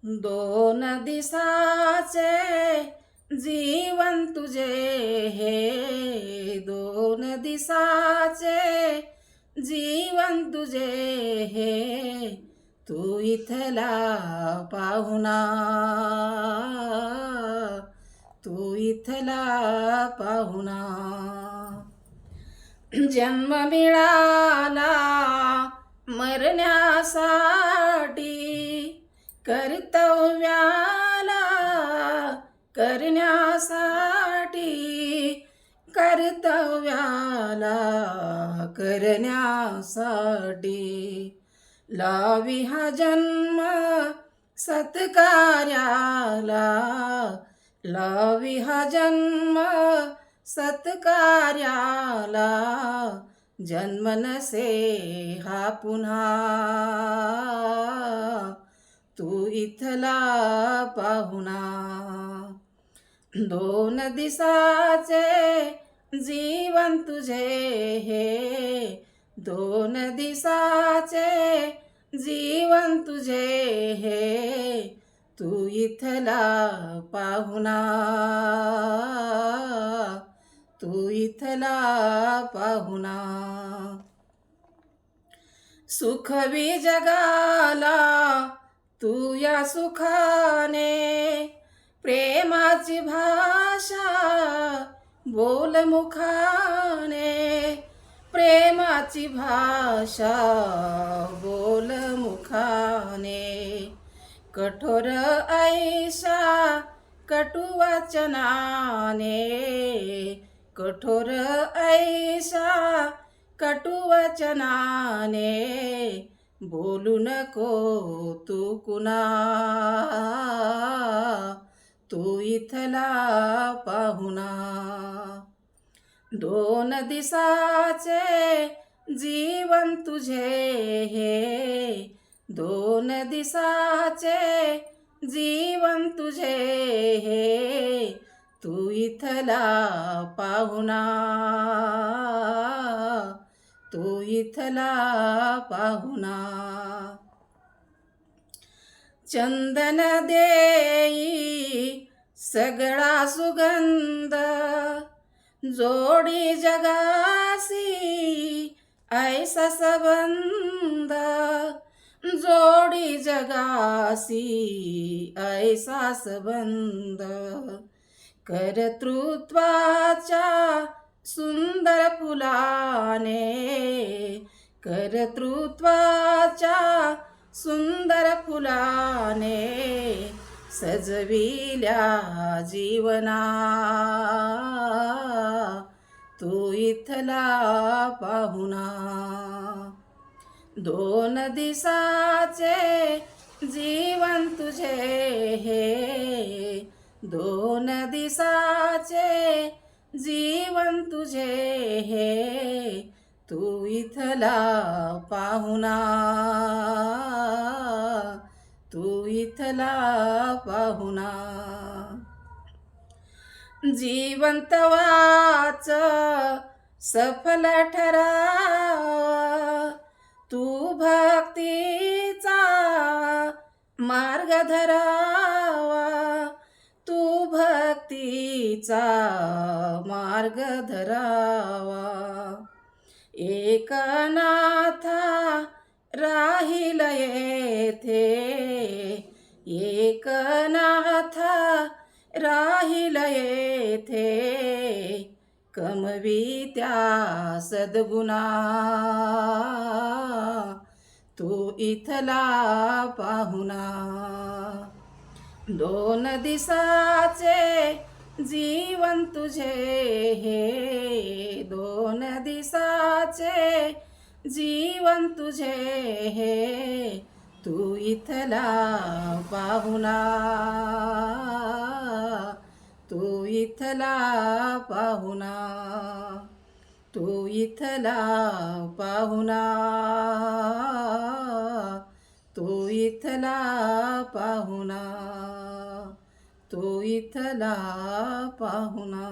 दोन दिसाचे जीवन तुझे हे, दोन दिसाचे जीवन तुझे हे, तू इथला पाहुणा, तू इथला पाहुणा. जन्म मिळाला मरण्यासाठी, कर्तव्याला करण्यासाठी, कर्तव्याला करण्यासाठी. लावी हा जन्म सत्कार्याला, लावी हा जन्म सत्कार्याला. जन्म नसे हा पुन्हा, तू इथला पाहुणा. दोन दिसाचे जीवन तुझे हे, दोन दिसाचे जीवन तुझे हे, तू इथला पाहुणा, तू इथला पाहुणा. सुखवी जगाला तू या सुखाने, प्रेमाची भाषा बोल मुखाने, प्रेमाची भाषा बोल मुखाने. कठोर ऐशा कटुवचनाने, कठोर ऐशा कटुवचनाने. बोलू नको तू कुणा, तू इथला पाहुणा. दोन दिसाचे जीवन तुझे हे, दोन दिसाचे जीवन तुझे हे, तू इथला पाहुणा, तू इथला पाहुणा. चंदन देई सगळा सुगंध, जोडी जगासी ऐसा संबंध, जोडी जगासी ऐसा संबंध. कर्तृत्वाच्या सुंदर फुलाने, कर्तृत्वाच्या सुंदर फुलाने. सजविल्या जीवना, तू इथला पाहुणा. दोन दिसाचे जीवन तुझे हे, दोन दिसाचे जीवन तुझे हे, तू इथला पाहुणा, तू इथला पाहुणा. जीवंत वाच सफल ठरावा, तू भक्तीचा मार्ग धरावा, तू भक्तीचा मार्ग धरावा. एकनाथा राहील येथे, एकनाथा राहील येथे. कमवी त्या सद्गुणा, तू इथला पाहुणा. दोन दिसाचे जीवन तुझे हे, दोन दिसाचे जीवन तुझे हे, तू इथला पाहुणा, तू इथला पाहुणा, तू इथला पाहुणा, तू इथला पाहुणा, तू इथला पाहुणा.